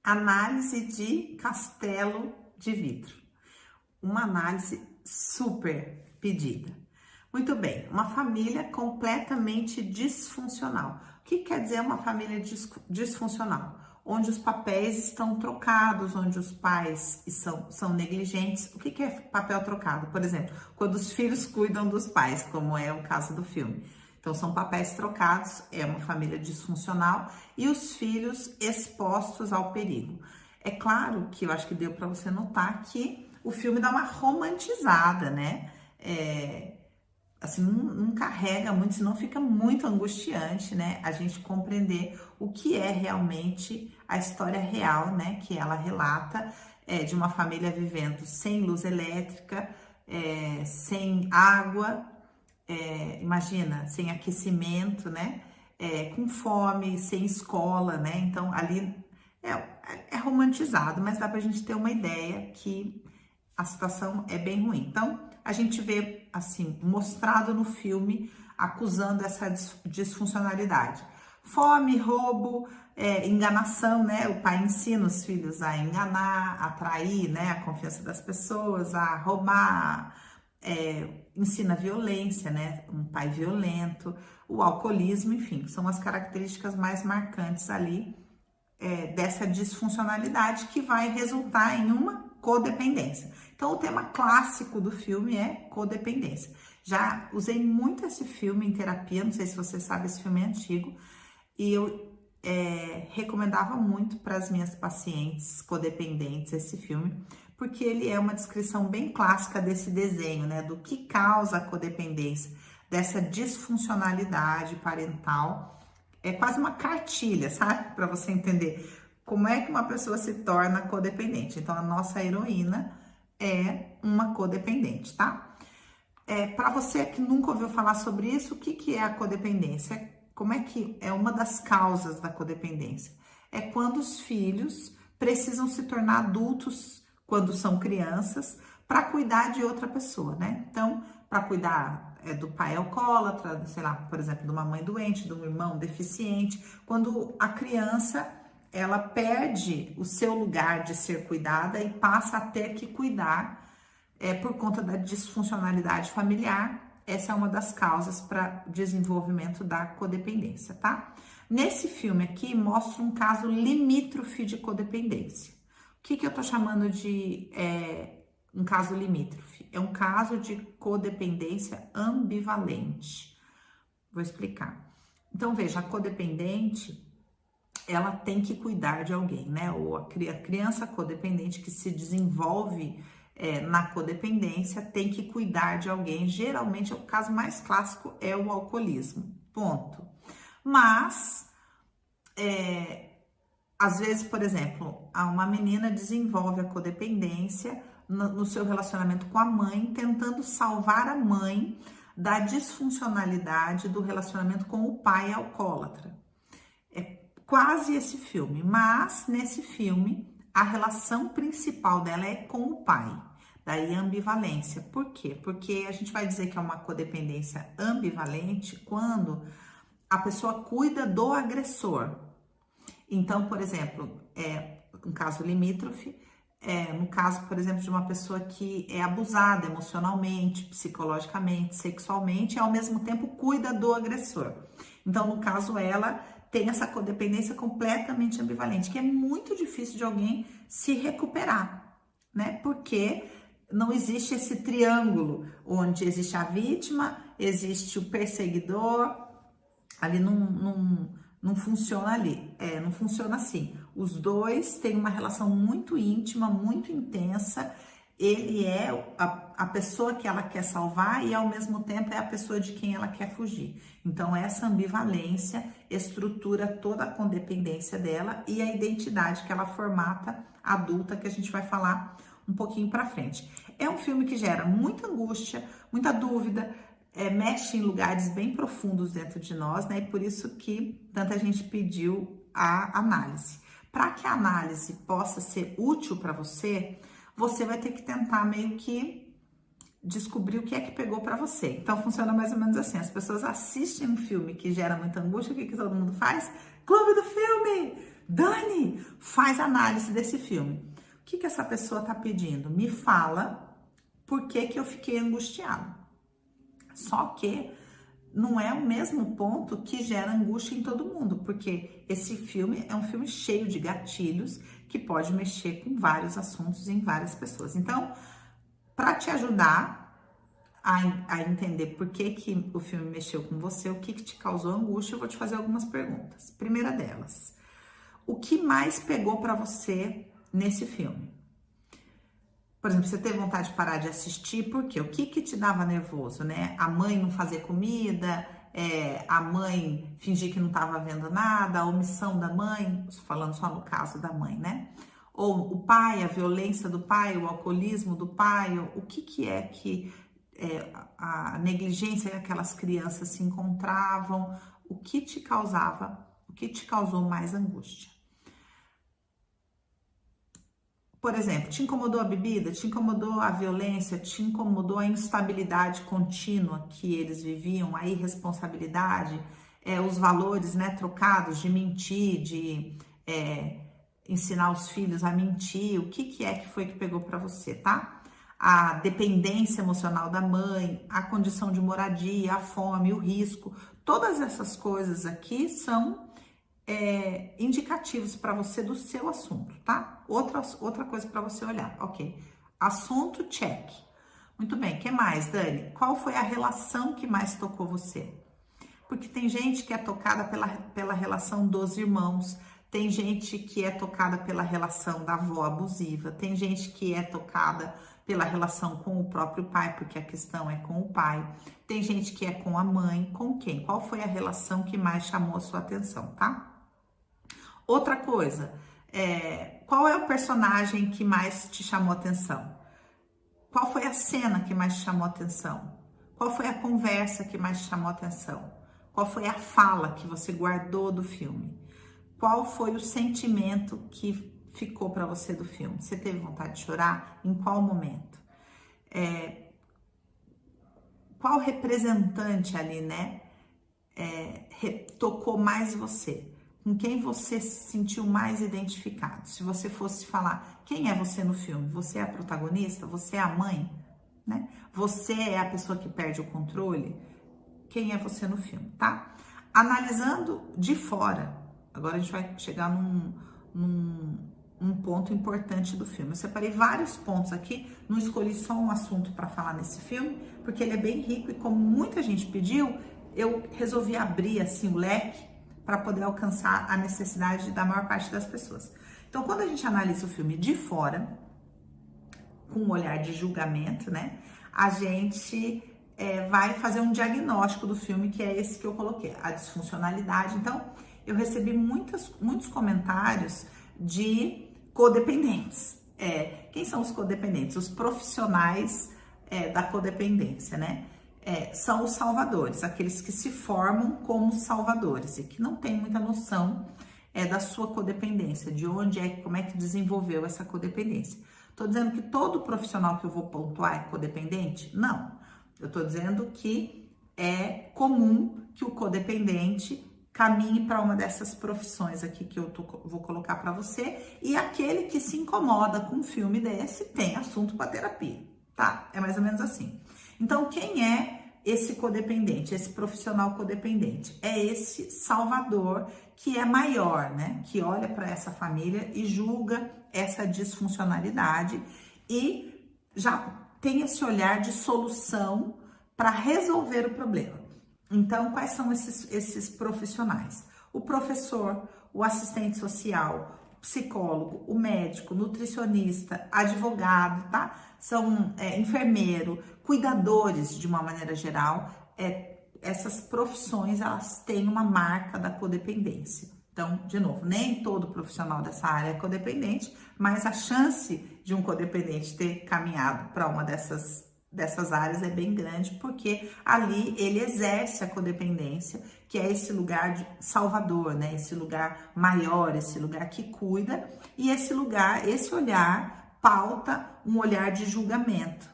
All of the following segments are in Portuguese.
Análise de Castelo de Vidro. Uma análise super pedida. Muito bem, uma família completamente disfuncional. O que quer dizer uma família disfuncional? Onde os papéis estão trocados, onde os pais são negligentes. O que é papel trocado? Por exemplo, quando os filhos cuidam dos pais, como é o caso do filme. Então, são papéis trocados, é uma família disfuncional e os filhos expostos ao perigo. É claro que eu acho que deu para você notar que o filme dá uma romantizada, né? Assim, não carrega muito, senão fica muito angustiante, né? A gente compreender o que é realmente a história real, né? Que ela relata de uma família vivendo sem luz elétrica, sem água, imagina, sem aquecimento, né? Com fome, sem escola, né? Então, ali é romantizado, mas dá pra gente ter uma ideia que a situação é bem ruim. Então, a gente vê, assim, mostrado no filme, acusando essa disfuncionalidade. Fome, roubo, enganação, né? O pai ensina os filhos a enganar, a trair, né? A confiança das pessoas, a roubar, ensina violência, né? Um pai violento, o alcoolismo, enfim, são as características mais marcantes ali dessa disfuncionalidade que vai resultar em uma codependência. Então, o tema clássico do filme é codependência. Já usei muito esse filme em terapia, não sei se você sabe, esse filme é antigo, e eu recomendava muito para as minhas pacientes codependentes esse filme, porque ele é uma descrição bem clássica desse desenho, né, do que causa a codependência, dessa disfuncionalidade parental. É quase uma cartilha, sabe? Para você entender como é que uma pessoa se torna codependente. Então, a nossa heroína é uma codependente, tá? Para você que nunca ouviu falar sobre isso, o que é a codependência? Como é que é uma das causas da codependência? É quando os filhos precisam se tornar adultos quando são crianças para cuidar de outra pessoa, né? Então, para cuidar do pai alcoólatra, sei lá, por exemplo, de uma mãe doente, de um irmão deficiente, quando a criança ela perde o seu lugar de ser cuidada e passa a ter que cuidar por conta da disfuncionalidade familiar. Essa é uma das causas para desenvolvimento da codependência, tá? Nesse filme aqui mostra um caso limítrofe de codependência. O que eu tô chamando de um caso limítrofe? É um caso de codependência ambivalente. Vou explicar. Então, veja, a codependente, ela tem que cuidar de alguém, né? Ou a criança codependente que se desenvolve na codependência tem que cuidar de alguém. Geralmente, o caso mais clássico é o alcoolismo, ponto. Mas, às vezes, por exemplo, uma menina desenvolve a codependência no seu relacionamento com a mãe, tentando salvar a mãe da disfuncionalidade do relacionamento com o pai alcoólatra. É quase esse filme, mas nesse filme a relação principal dela é com o pai. Daí a ambivalência. Por quê? Porque a gente vai dizer que é uma codependência ambivalente quando a pessoa cuida do agressor. Então, por exemplo, um caso limítrofe, no caso, por exemplo, de uma pessoa que é abusada emocionalmente, psicologicamente, sexualmente, e ao mesmo tempo cuida do agressor. Então, no caso, ela tem essa codependência completamente ambivalente, que é muito difícil de alguém se recuperar, né? Porque não existe esse triângulo onde existe a vítima, existe o perseguidor, ali não funciona ali, não funciona assim. Os dois têm uma relação muito íntima, muito intensa. Ele é a pessoa que ela quer salvar e ao mesmo tempo é a pessoa de quem ela quer fugir. Então essa ambivalência estrutura toda a codependência dela e a identidade que ela formata adulta, que a gente vai falar um pouquinho para frente. É um filme que gera muita angústia, muita dúvida, mexe em lugares bem profundos dentro de nós, né? E por isso que tanta gente pediu a análise. Para que a análise possa ser útil para você, você vai ter que tentar meio que descobrir o que é que pegou para você. Então funciona mais ou menos assim: as pessoas assistem um filme que gera muita angústia, o que todo mundo faz? Clube do filme! Dani, faz análise desse filme. O que essa pessoa tá pedindo? Me fala por que eu fiquei angustiado. Só que não é o mesmo ponto que gera angústia em todo mundo, porque esse filme é um filme cheio de gatilhos que pode mexer com vários assuntos em várias pessoas. Então, para te ajudar a entender por que o filme mexeu com você, o que te causou angústia, eu vou te fazer algumas perguntas. Primeira delas, o que mais pegou para você nesse filme? Por exemplo, você teve vontade de parar de assistir, por quê? O que te dava nervoso, né? A mãe não fazer comida, a mãe fingir que não estava vendo nada, a omissão da mãe, falando só no caso da mãe, né? Ou o pai, a violência do pai, o alcoolismo do pai, o que é que a negligência que aquelas crianças se encontravam, o que te causou mais angústia? Por exemplo, te incomodou a bebida, te incomodou a violência, te incomodou a instabilidade contínua que eles viviam, a irresponsabilidade, os valores, né, trocados de mentir, de ensinar os filhos a mentir, o que foi que pegou para você, tá? A dependência emocional da mãe, a condição de moradia, a fome, o risco, todas essas coisas aqui são indicativos para você do seu assunto, tá? Outra coisa para você olhar, ok? Assunto, check. Muito bem, o que mais, Dani? Qual foi a relação que mais tocou você? Porque tem gente que é tocada pela relação dos irmãos, tem gente que é tocada pela relação da avó abusiva, tem gente que é tocada pela relação com o próprio pai, porque a questão é com o pai, tem gente que é com a mãe, com quem? Qual foi a relação que mais chamou a sua atenção, tá? Outra coisa, qual é o personagem que mais te chamou atenção? Qual foi a cena que mais te chamou atenção? Qual foi a conversa que mais te chamou atenção? Qual foi a fala que você guardou do filme? Qual foi o sentimento que ficou para você do filme? Você teve vontade de chorar? Em qual momento? Qual representante ali, né, tocou mais você? Com quem você se sentiu mais identificado? Se você fosse falar, quem é você no filme? Você é a protagonista? Você é a mãe? Né? Você é a pessoa que perde o controle? Quem é você no filme, tá? Analisando de fora, agora a gente vai chegar num ponto importante do filme. Eu separei vários pontos aqui, não escolhi só um assunto para falar nesse filme, porque ele é bem rico e como muita gente pediu, eu resolvi abrir assim o leque para poder alcançar a necessidade da maior parte das pessoas. Então, quando a gente analisa o filme de fora, com um olhar de julgamento, né, a gente vai fazer um diagnóstico do filme, que é esse que eu coloquei, a disfuncionalidade. Então, eu recebi muitos comentários de codependentes. Quem são os codependentes? Os profissionais da codependência, né? São os salvadores, aqueles que se formam como salvadores e que não têm muita noção da sua codependência, de onde como é que desenvolveu essa codependência. Tô dizendo que todo profissional que eu vou pontuar é codependente? Não. Eu tô dizendo que é comum que o codependente caminhe para uma dessas profissões aqui que eu vou colocar para você, e aquele que se incomoda com um filme desse tem assunto para terapia, tá? É mais ou menos assim. Então, quem é esse codependente, esse profissional codependente? É esse salvador que é maior, né? Que olha para essa família e julga essa disfuncionalidade e já tem esse olhar de solução para resolver o problema. Então, quais são esses profissionais? O professor, o assistente social, o psicólogo, o médico, nutricionista, advogado, tá? São enfermeiro, cuidadores de uma maneira geral. Essas profissões, elas têm uma marca da codependência. Então, de novo, nem todo profissional dessa área é codependente, mas a chance de um codependente ter caminhado para uma dessas áreas é bem grande, porque ali ele exerce a codependência, que é esse lugar de salvador, né? Esse lugar maior, esse lugar que cuida, e esse olhar pauta um olhar de julgamento,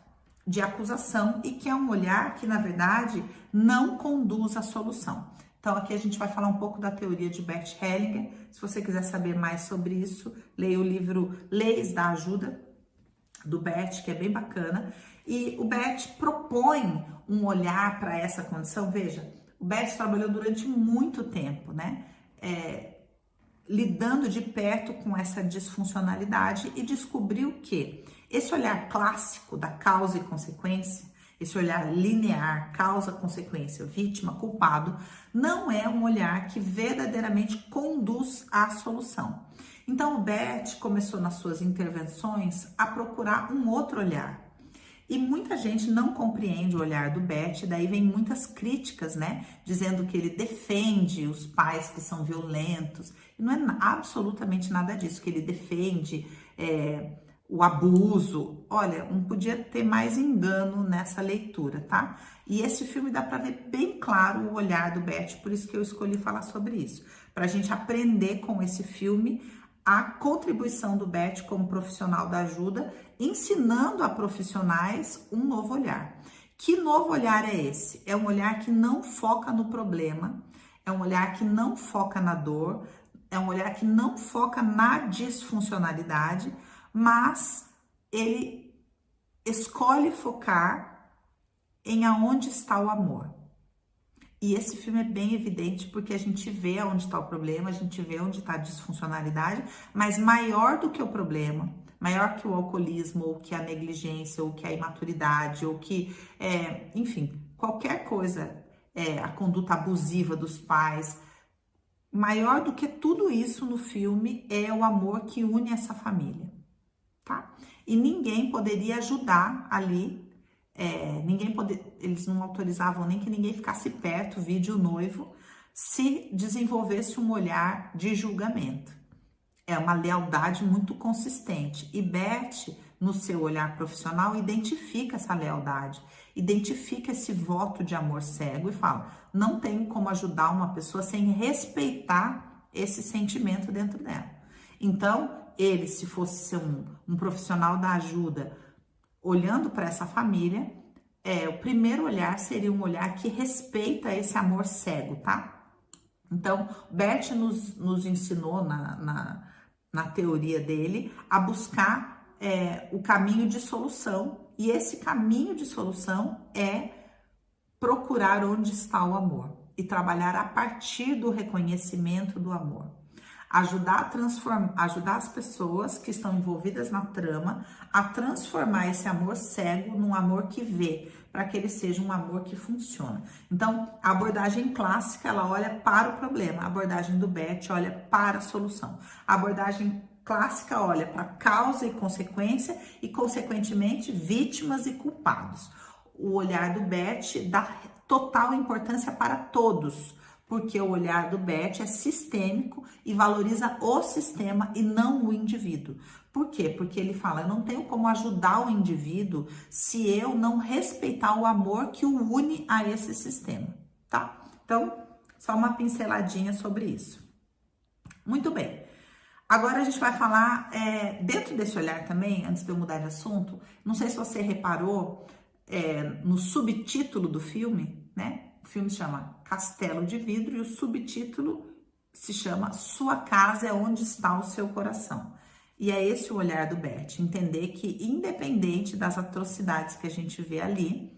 de acusação, e que é um olhar que, na verdade, não conduz à solução. Então, aqui a gente vai falar um pouco da teoria de Bert Hellinger. Se você quiser saber mais sobre isso, leia o livro Leis da Ajuda, do Bert, que é bem bacana. E o Bert propõe um olhar para essa condição. Veja, o Bert trabalhou durante muito tempo, né? Lidando de perto com essa disfuncionalidade e descobriu que esse olhar clássico da causa e consequência, esse olhar linear, causa, consequência, vítima, culpado, não é um olhar que verdadeiramente conduz à solução. Então, o Bert começou nas suas intervenções a procurar um outro olhar. E muita gente não compreende o olhar do Bert, daí vem muitas críticas, né? Dizendo que ele defende os pais que são violentos. E não é absolutamente nada disso, que ele defende o abuso. Olha, não podia ter mais engano nessa leitura, tá? E esse filme dá para ver bem claro o olhar do Bert, por isso que eu escolhi falar sobre isso. Para a gente aprender com esse filme a contribuição do Bert como profissional da ajuda, ensinando a profissionais um novo olhar. Que novo olhar é esse? É um olhar que não foca no problema, é um olhar que não foca na dor, é um olhar que não foca na disfuncionalidade, mas ele escolhe focar em aonde está o amor. E esse filme é bem evidente porque a gente vê onde está o problema, a gente vê onde está a disfuncionalidade, mas maior do que o problema, maior que o alcoolismo, ou que a negligência, ou que a imaturidade, ou que, enfim, qualquer coisa, a conduta abusiva dos pais, maior do que tudo isso no filme é o amor que une essa família, tá? E ninguém poderia ajudar ali. Eles não autorizavam nem que ninguém ficasse perto, vídeo noivo, se desenvolvesse um olhar de julgamento. É uma lealdade muito consistente. E Bert, no seu olhar profissional, identifica essa lealdade, identifica esse voto de amor cego e fala: não tenho como ajudar uma pessoa sem respeitar esse sentimento dentro dela. Então, ele, se fosse ser um profissional da ajuda, olhando para essa família, o primeiro olhar seria um olhar que respeita esse amor cego, tá? Então, Bert nos ensinou na teoria dele a buscar o caminho de solução, e esse caminho de solução é procurar onde está o amor e trabalhar a partir do reconhecimento do amor. Ajudar as pessoas que estão envolvidas na trama a transformar esse amor cego num amor que vê, para que ele seja um amor que funciona. Então, a abordagem clássica, ela olha para o problema, a abordagem do Bert olha para a solução. A abordagem clássica olha para causa e consequência e, consequentemente, vítimas e culpados. O olhar do Bert dá total importância para todos, porque o olhar do Bert é sistêmico e valoriza o sistema e não o indivíduo. Por quê? Porque ele fala: eu não tenho como ajudar o indivíduo se eu não respeitar o amor que o une a esse sistema, tá? Então, só uma pinceladinha sobre isso. Muito bem. Agora a gente vai falar, dentro desse olhar também, antes de eu mudar de assunto, não sei se você reparou no subtítulo do filme, né? O filme se chama Castelo de Vidro e o subtítulo se chama Sua Casa é Onde Está o Seu Coração. E é esse o olhar do Bert, entender que, independente das atrocidades que a gente vê ali,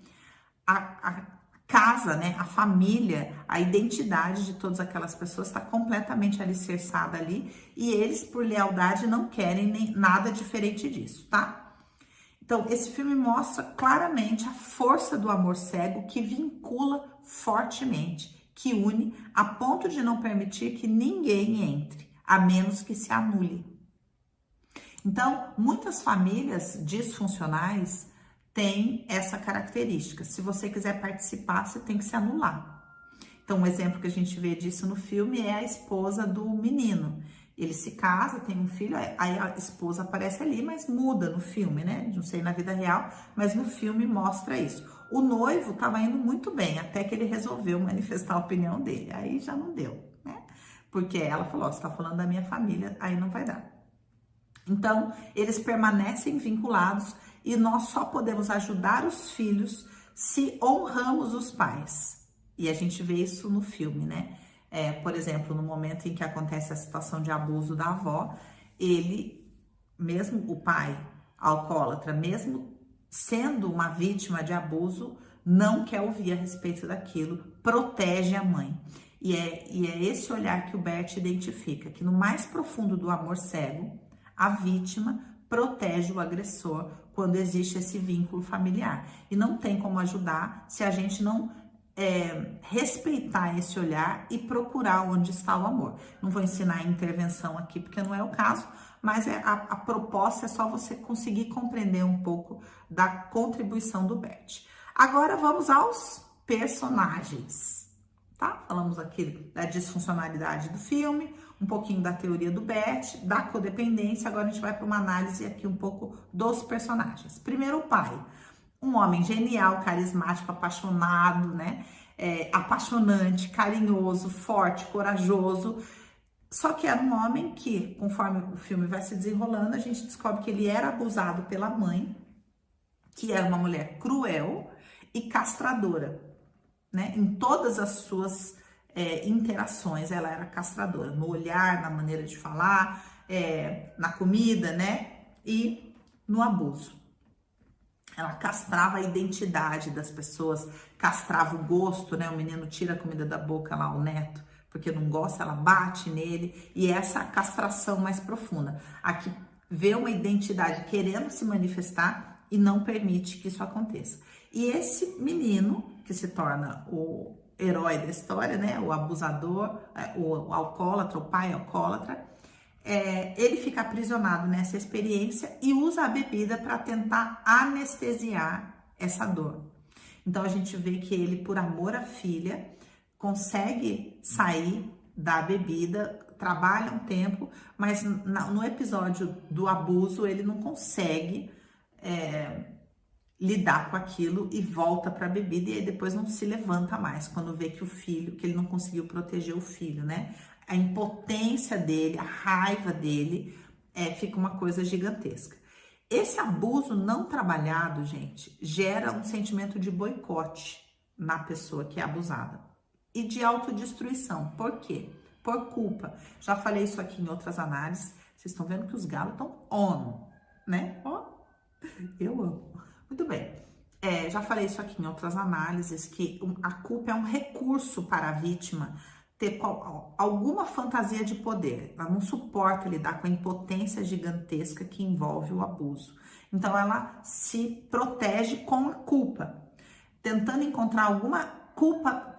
a casa, né, a família, a identidade de todas aquelas pessoas está completamente alicerçada ali, e eles, por lealdade, não querem nem nada diferente disso, tá? Então, esse filme mostra claramente a força do amor cego que vincula fortemente, que une a ponto de não permitir que ninguém entre, a menos que se anule. Então, muitas famílias disfuncionais têm essa característica. Se você quiser participar, você tem que se anular. Então, um exemplo que a gente vê disso no filme é a esposa do menino. Ele se casa, tem um filho, aí a esposa aparece ali, mas muda no filme, né? Não sei na vida real, mas no filme mostra isso. O noivo estava indo muito bem, até que ele resolveu manifestar a opinião dele. Aí já não deu, né? Porque ela falou: você está falando da minha família, aí não vai dar. Então, eles permanecem vinculados e nós só podemos ajudar os filhos se honramos os pais. E a gente vê isso no filme, né? Por exemplo, no momento em que acontece a situação de abuso da avó, ele, mesmo o pai alcoólatra, mesmo sendo uma vítima de abuso, não quer ouvir a respeito daquilo, protege a mãe. E é esse olhar que o Bert identifica, que no mais profundo do amor cego, a vítima protege o agressor quando existe esse vínculo familiar. E não tem como ajudar se a gente não respeitar esse olhar e procurar onde está o amor. Não vou ensinar a intervenção aqui, porque não é o caso, mas a proposta é só você conseguir compreender um pouco da contribuição do Bert. Agora vamos aos personagens, tá? Falamos aqui da disfuncionalidade do filme, um pouquinho da teoria do Bert, da codependência. Agora a gente vai para uma análise aqui um pouco dos personagens. Primeiro, o pai. Um homem genial, carismático, apaixonado, né? Apaixonante, carinhoso, forte, corajoso. Só que era um homem que, conforme o filme vai se desenrolando, a gente descobre que ele era abusado pela mãe, que era uma mulher cruel e castradora, né? Em todas as suas interações, ela era castradora, no olhar, na maneira de falar, na comida, né? E no abuso. Ela castrava a identidade das pessoas, castrava o gosto, né? O menino tira a comida da boca lá, o neto, porque não gosta, ela bate nele. E essa castração mais profunda. Aqui vê uma identidade querendo se manifestar e não permite que isso aconteça. E esse menino, que se torna o herói da história, né? O abusador, o alcoólatra, o pai alcoólatra, ele fica aprisionado nessa experiência e usa a bebida para tentar anestesiar essa dor. Então a gente vê que ele, por amor à filha, consegue sair da bebida, trabalha um tempo, mas no episódio do abuso ele não consegue lidar com aquilo e volta para a bebida, e aí depois não se levanta mais quando vê que ele não conseguiu proteger o filho, né? A impotência dele, a raiva dele, fica uma coisa gigantesca. Esse abuso não trabalhado, gente, gera um sentimento de boicote na pessoa que é abusada e de autodestruição. Por quê? Por culpa. Já falei isso aqui em outras análises. Vocês estão vendo que os galos estão on, né? Ó, eu amo. Muito bem. Já falei isso aqui em outras análises, que a culpa é um recurso para a vítima ter alguma fantasia de poder. Ela não suporta lidar com a impotência gigantesca que envolve o abuso. Então, ela se protege com a culpa, tentando encontrar alguma culpa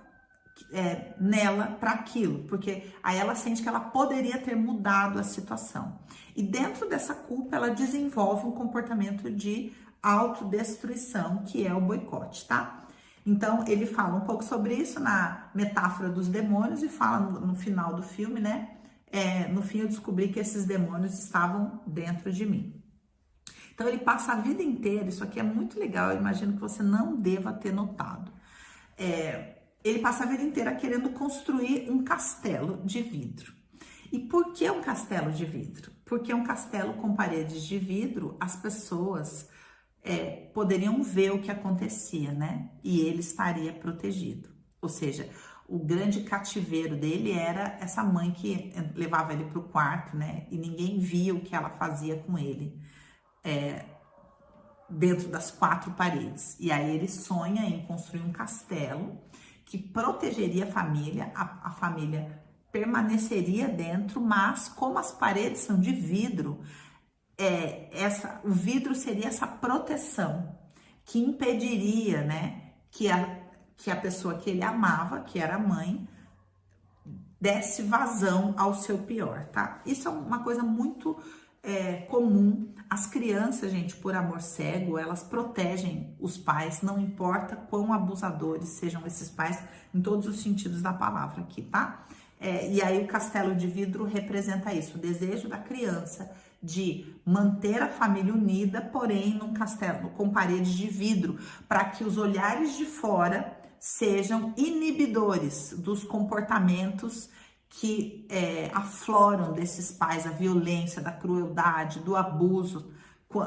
nela para aquilo, porque aí ela sente que ela poderia ter mudado a situação. E dentro dessa culpa, ela desenvolve um comportamento de autodestruição, que é o boicote, tá? Então, ele fala um pouco sobre isso na metáfora dos demônios e fala no final do filme, né? No fim, eu descobri que esses demônios estavam dentro de mim. Então, ele passa a vida inteira, isso aqui é muito legal, eu imagino que você não deva ter notado. Ele passa a vida inteira querendo construir um castelo de vidro. E por que um castelo de vidro? Porque um castelo com paredes de vidro, as pessoas poderiam ver o que acontecia, né? E ele estaria protegido. Ou seja, o grande cativeiro dele era essa mãe que levava ele para o quarto, né? E ninguém via o que ela fazia com ele dentro das quatro paredes. E aí ele sonha em construir um castelo que protegeria a família, a família permaneceria dentro, mas como as paredes são de vidro, o vidro seria essa proteção que impediria, né, que a pessoa que ele amava, que era a mãe, desse vazão ao seu pior, tá? Isso é uma coisa muito comum. As crianças, gente, por amor cego, elas protegem os pais, não importa quão abusadores sejam esses pais, em todos os sentidos da palavra aqui, tá? E aí o castelo de vidro representa isso, o desejo da criança de manter a família unida, porém num castelo com paredes de vidro, para que os olhares de fora sejam inibidores dos comportamentos que afloram desses pais, a violência, da crueldade, do abuso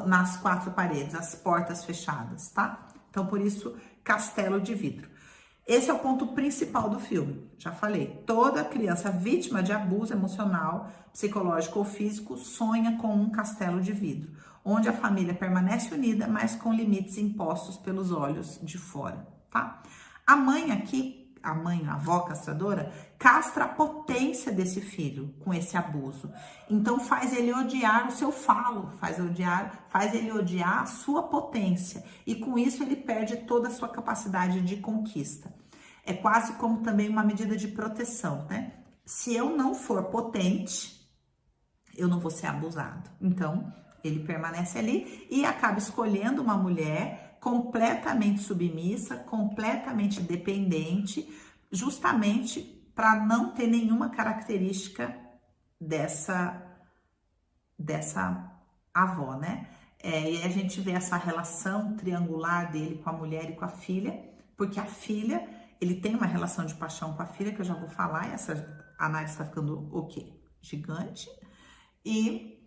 nas quatro paredes, as portas fechadas, tá? Então, por isso, castelo de vidro. Esse é o ponto principal do filme. Já falei, toda criança vítima de abuso emocional, psicológico ou físico sonha com um castelo de vidro, onde a família permanece unida, mas com limites impostos pelos olhos de fora, tá? A mãe aqui, a avó castradora, castra a potência desse filho com esse abuso. Então faz ele odiar o seu falo, faz ele odiar a sua potência. E com isso ele perde toda a sua capacidade de conquista. É quase como também uma medida de proteção, né? Se eu não for potente, eu não vou ser abusado. Então, ele permanece ali e acaba escolhendo uma mulher completamente submissa, completamente dependente, justamente para não ter nenhuma característica dessa avó, né? E a gente vê essa relação triangular dele com a mulher e com a filha, porque a filha, ele tem uma relação de paixão com a filha, que eu já vou falar, e essa análise está ficando o quê? Gigante. E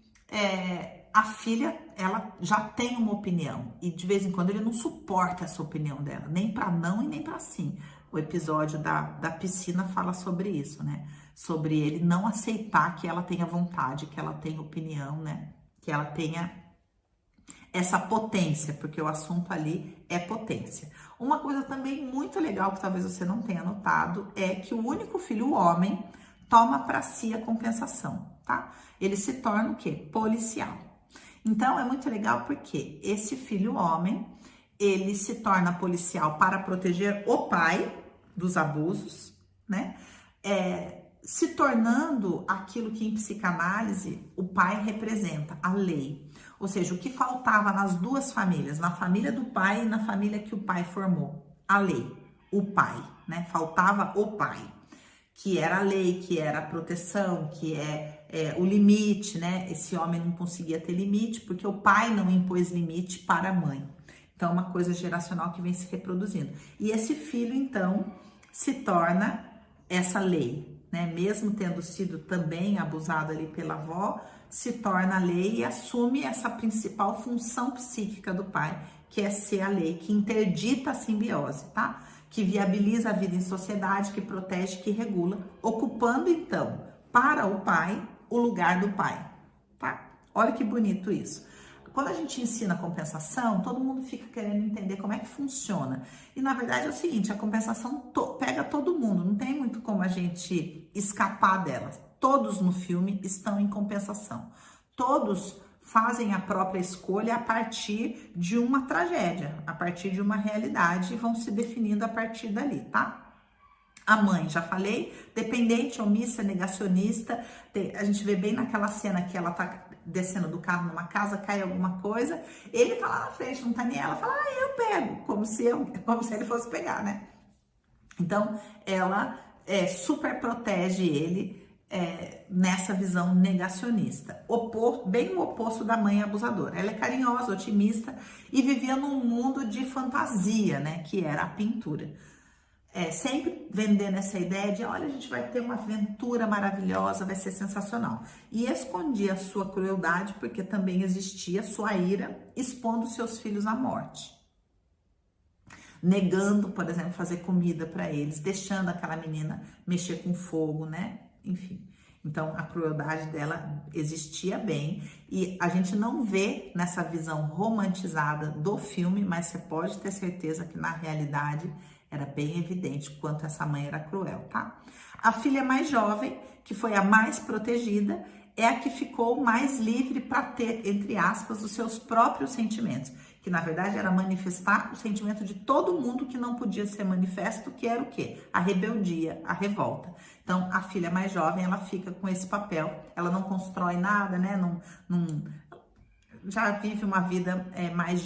a filha, ela já tem uma opinião, e de vez em quando ele não suporta essa opinião dela, nem para não e nem para sim. O episódio da piscina fala sobre isso, né? Sobre ele não aceitar que ela tenha vontade, que ela tenha opinião, né? Que ela tenha essa potência, porque o assunto ali é potência. Uma coisa também muito legal, que talvez você não tenha notado, é que o único filho, o homem, toma para si a compensação, tá? Ele se torna o quê? Policial. Então, é muito legal porque esse filho homem, ele se torna policial para proteger o pai dos abusos, né? Se tornando aquilo que em psicanálise o pai representa, a lei. Ou seja, o que faltava nas duas famílias, na família do pai e na família que o pai formou, a lei, o pai, né? Faltava o pai, que era a lei, que era a proteção, que o limite, né? Esse homem não conseguia ter limite porque o pai não impôs limite para a mãe. Então, uma coisa geracional que vem se reproduzindo. E esse filho, então, se torna essa lei, né? Mesmo tendo sido também abusado ali pela avó, se torna a lei e assume essa principal função psíquica do pai, que é ser a lei, que interdita a simbiose, tá? Que viabiliza a vida em sociedade, que protege, que regula, ocupando, então, para o pai, o lugar do pai, tá? Olha que bonito isso. Quando a gente ensina a compensação, todo mundo fica querendo entender como é que funciona. E, na verdade, é o seguinte, a compensação pega todo mundo, não tem muito como a gente escapar dela. Todos no filme estão em compensação. Todos fazem a própria escolha a partir de uma tragédia, a partir de uma realidade e vão se definindo a partir dali, tá? A mãe, já falei, dependente, omissa, negacionista. A gente vê bem naquela cena que ela tá descendo do carro numa casa, cai alguma coisa, ele tá lá na frente, não tá nem ela, fala, eu pego, como se ele fosse pegar, né? Então, ela super protege ele nessa visão negacionista, bem o oposto da mãe abusadora. Ela é carinhosa, otimista e vivia num mundo de fantasia, né? Que era a pintura. Sempre vendendo essa ideia de, olha, a gente vai ter uma aventura maravilhosa, vai ser sensacional. E escondia a sua crueldade, porque também existia a sua ira, expondo seus filhos à morte. Negando, por exemplo, fazer comida para eles, deixando aquela menina mexer com fogo, né? Enfim. Então, a crueldade dela existia bem e a gente não vê nessa visão romantizada do filme, mas você pode ter certeza que na realidade era bem evidente quanto essa mãe era cruel, tá? A filha mais jovem, que foi a mais protegida, é a que ficou mais livre para ter, entre aspas, os seus próprios sentimentos, que na verdade era manifestar o sentimento de todo mundo que não podia ser manifesto, que era o quê? A rebeldia, a revolta. Então, a filha mais jovem, ela fica com esse papel, ela não constrói nada, né? Já vive uma vida mais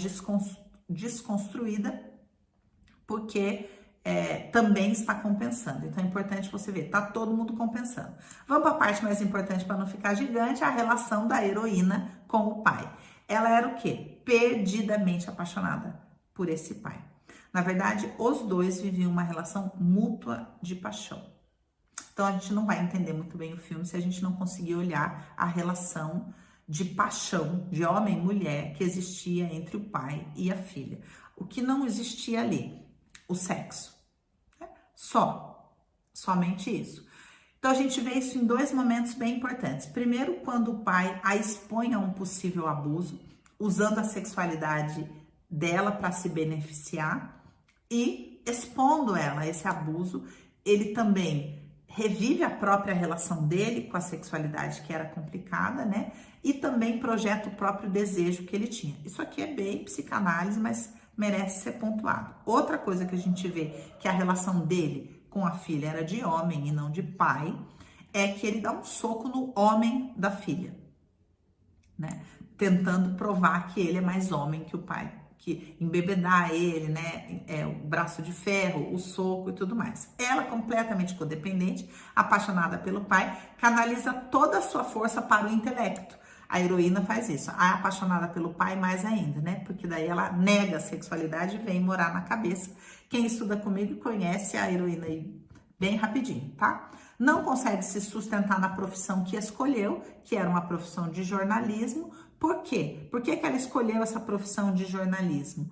desconstruída, porque também está compensando. Então é importante você ver, tá todo mundo compensando. Vamos para a parte mais importante para não ficar gigante, a relação da heroína com o pai. Ela era o quê? Perdidamente apaixonada por esse pai. Na verdade, os dois viviam uma relação mútua de paixão. Então a gente não vai entender muito bem o filme se a gente não conseguir olhar a relação de paixão, de homem e mulher, que existia entre o pai e a filha. O que não existia ali? O sexo. Somente isso. Então a gente vê isso em dois momentos bem importantes. Primeiro, quando o pai a expõe a um possível abuso, usando a sexualidade dela para se beneficiar e expondo ela a esse abuso, ele também revive a própria relação dele com a sexualidade que era complicada, né? E também projeta o próprio desejo que ele tinha. Isso aqui é bem psicanálise, mas merece ser pontuado. Outra coisa que a gente vê que a relação dele com a filha era de homem e não de pai, é que ele dá um soco no homem da filha, né? Tentando provar que ele é mais homem que o pai, que embebedar ele, né? O braço de ferro, o soco e tudo mais. Ela, completamente codependente, apaixonada pelo pai, canaliza toda a sua força para o intelecto. A heroína faz isso. A apaixonada pelo pai, mais ainda, né? Porque daí ela nega a sexualidade e vem morar na cabeça. Quem estuda comigo conhece a heroína aí bem rapidinho, tá? Não consegue se sustentar na profissão que escolheu, que era uma profissão de jornalismo. Por quê? Por que ela escolheu essa profissão de jornalismo?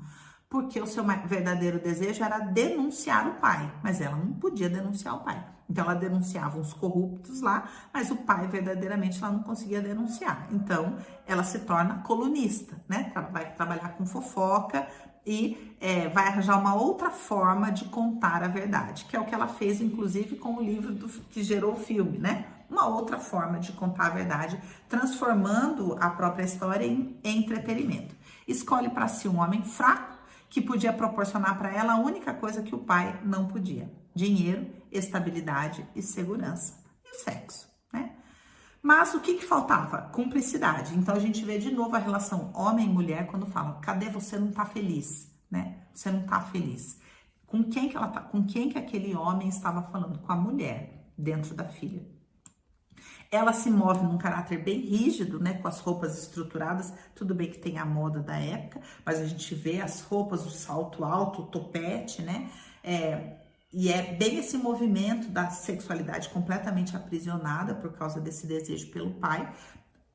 Porque o seu verdadeiro desejo era denunciar o pai, mas ela não podia denunciar o pai. Então ela denunciava uns corruptos lá, mas o pai verdadeiramente ela não conseguia denunciar. Então ela se torna colunista, né? Vai trabalhar com fofoca e vai arranjar uma outra forma de contar a verdade, que é o que ela fez, inclusive, com o livro que gerou o filme, né? Uma outra forma de contar a verdade, transformando a própria história em entretenimento. Escolhe para si um homem fraco, que podia proporcionar para ela a única coisa que o pai não podia: dinheiro, estabilidade e segurança. E o sexo, né? Mas o que faltava? Cumplicidade. Então a gente vê de novo a relação homem e mulher quando falam: cadê você não tá feliz, né? Você não tá feliz. Com quem que ela tá? Com quem que aquele homem estava falando? Com a mulher dentro da filha. Ela se move num caráter bem rígido, né? Com as roupas estruturadas. Tudo bem que tem a moda da época, mas a gente vê as roupas, o salto alto, o topete, né? E é bem esse movimento da sexualidade completamente aprisionada por causa desse desejo pelo pai,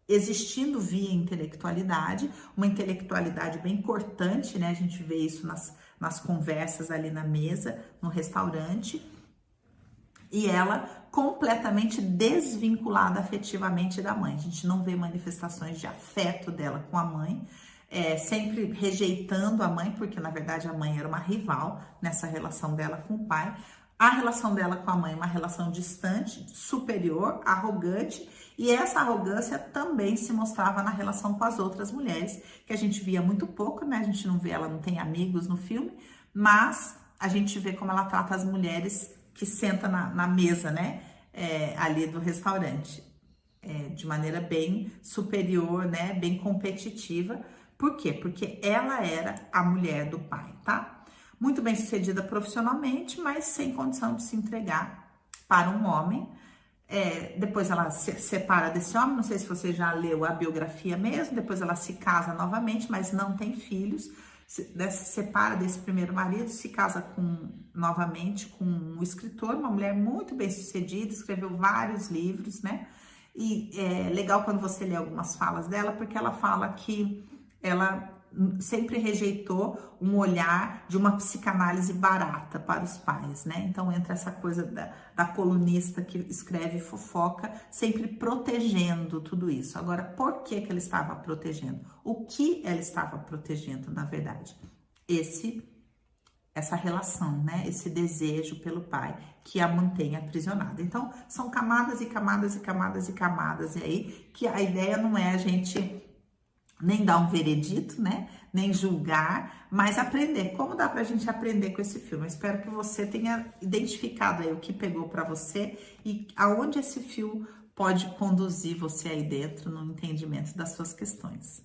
existindo via intelectualidade, uma intelectualidade bem cortante, né? A gente vê isso nas conversas ali na mesa, no restaurante. E ela completamente desvinculada afetivamente da mãe. A gente não vê manifestações de afeto dela com a mãe, sempre rejeitando a mãe, porque na verdade a mãe era uma rival nessa relação dela com o pai. A relação dela com a mãe é uma relação distante, superior, arrogante, e essa arrogância também se mostrava na relação com as outras mulheres, que a gente via muito pouco, né? A gente não vê, ela não tem amigos no filme, mas a gente vê como ela trata as mulheres que senta na mesa, né, ali do restaurante, de maneira bem superior, né, bem competitiva. Por quê? Porque ela era a mulher do pai, tá? Muito bem sucedida profissionalmente, mas sem condição de se entregar para um homem. Depois ela se separa desse homem, não sei se você já leu a biografia mesmo, depois ela se casa novamente, mas não tem filhos. Se separa desse primeiro marido, se casa novamente com um escritor, uma mulher muito bem sucedida, escreveu vários livros, né? E é legal quando você lê algumas falas dela, porque ela fala que ela sempre rejeitou um olhar de uma psicanálise barata para os pais, né? Então entra essa coisa da colunista que escreve fofoca, sempre protegendo tudo isso. Agora, por que ela estava protegendo? O que ela estava protegendo, na verdade? Essa relação, né? Esse desejo pelo pai que a mantém aprisionada. Então, são camadas e camadas e camadas e camadas, e aí que a ideia não é a gente nem dar um veredito, né? Nem julgar, mas aprender. Como dá pra gente aprender com esse filme? Eu espero que você tenha identificado aí o que pegou pra você e aonde esse fio pode conduzir você aí dentro no entendimento das suas questões.